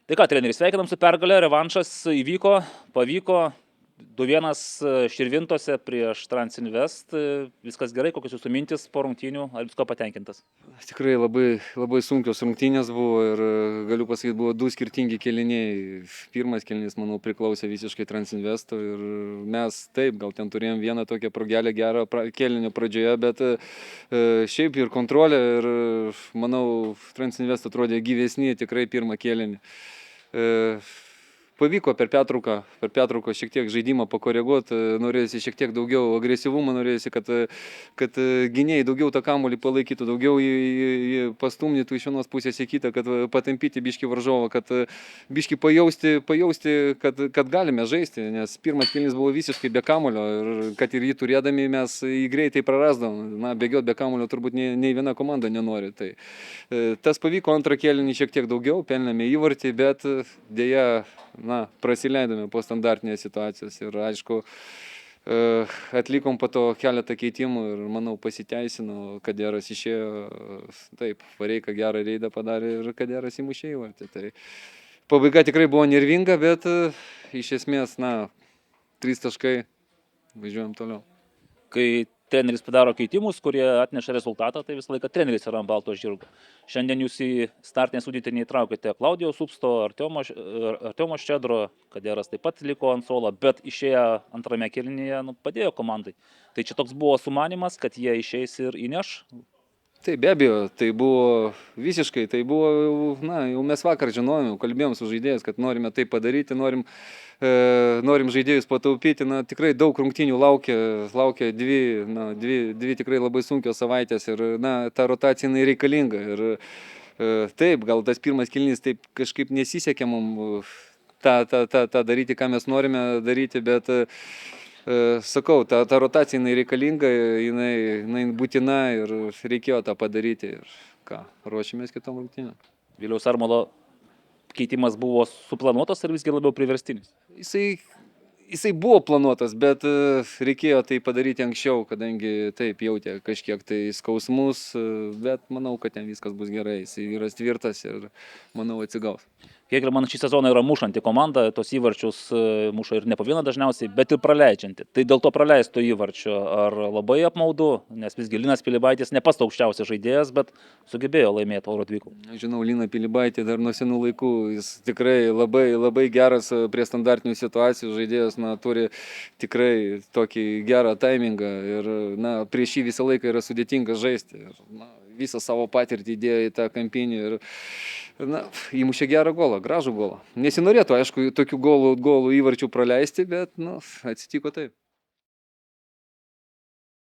Tai ką, treneri, sveikinam su pergalė, revanšas įvyko, pavyko. 2-1 Širvintose prieš Transinvest. Viskas gerai, kokios jūsų mintis po rungtynių, ar visko patenkintas? Tikrai labai sunkios rungtynės buvo ir galiu pasakyti, buvo du skirtingi kėliniai. Pirmas kėlinys, manau, priklausė visiškai Transinvesto ir mes taip, gal ten turėjom vieną tokią progelę gerą kėlinio pradžioje, bet šiaip ir kontrolė ir manau, Transinvest atrodė gyvesni tikrai pirmą kėlinį. Pavyko per pertrauką šiek tiek žaidimą pakoreguoti, norėjusi šiek tiek daugiau agresyvumo, norėjusi, kad gynėjai daugiau tą kamuolį palaikytų, daugiau jį pastumdytų iš vienos pusės į kitą, kad patampyti biškį varžovą, kad biškį pajausti kad galime žaisti, nes pirmas kėlinys buvo visiškai be kamuolio ir kad ir jį turėdami mes jį greitai prarasdavom. Bėgiot be kamuolio turbūt nei viena komanda nenori. Tai tas pavyko, antrą kėlinį šiek tiek daugiau, pelnėme įvartį, bet dėja prasileidome po standartinės situacijos ir aišku, atlikom po to keletą keitimų ir manau pasiteisino, Kaderas išėjo, taip, Vareika gerą reidą padarė ir Kaderas įmušė įvartį. Tai pabaiga tikrai buvo nervinga, bet iš esmės, 3 taškai, važiuojam toliau. Kai treneris padaro keitimus, kurie atneša rezultatą, tai visą laiką treneris yra ant balto žirgo. Šiandien jūs į startinę sudėtį neįtraukėte Klaudijaus Upsto, Artiomo Ščedro, Kaderas taip pat liko ant suolo, bet išėję antrame kėlinyje padėjo komandai. Tai čia toks buvo sumanymas, kad jie išeis ir įneš? Tai be abejo, tai buvo visiškai, jau mes vakar žinojom, kalbėjom su žaidėjais, kad norime tai padaryti, norim žaidėjus pataupyti, tikrai daug rungtynių laukia dvi tikrai labai sunkios savaitės ir ta rotacija reikalinga. Ir taip, gal tas pirmas kėlinys taip kažkaip nesisekė mums tą daryti, ką mes norime daryti, bet sakau, ta rotacija reikalinga, jinai būtina ir reikėjo tą padaryti ir ruošimės kitom rungtynėm. Viliaus Armalo keitimas buvo suplanuotas ar visgi labiau priverstinis? Jisai buvo planuotas, bet reikėjo tai padaryti anksčiau, kadangi taip jautė kažkiek tai skausmus, bet manau, kad ten viskas bus gerai, jisai yra tvirtas ir manau atsigaus. Hegelmann šį sezoną yra mušanti komanda, tos įvarčius muša ir ne po vieną dažniausiai, bet ir praleidžianti. Tai dėl to praleisto įvarčio ar labai apmaudu, nes visgi Linas Pilibaitis ne pats aukščiausias žaidėjas, bet sugebėjo laimėti Euro dvikovą. Žinau Liną Pilibaitį dar nuo senų laikų, jis tikrai labai geras prie standartinių situacijų žaidėjas, turi tikrai tokį gerą taimingą ir prieš jį visą laiką yra sudėtinga žaisti. Ir, visą savo patirtį įdėjo į tą kampinį ir įmušė gerą golą, gražų golą. Nesinorėtų, aišku, tokių golų įvarčių praleisti, bet atsitiko taip.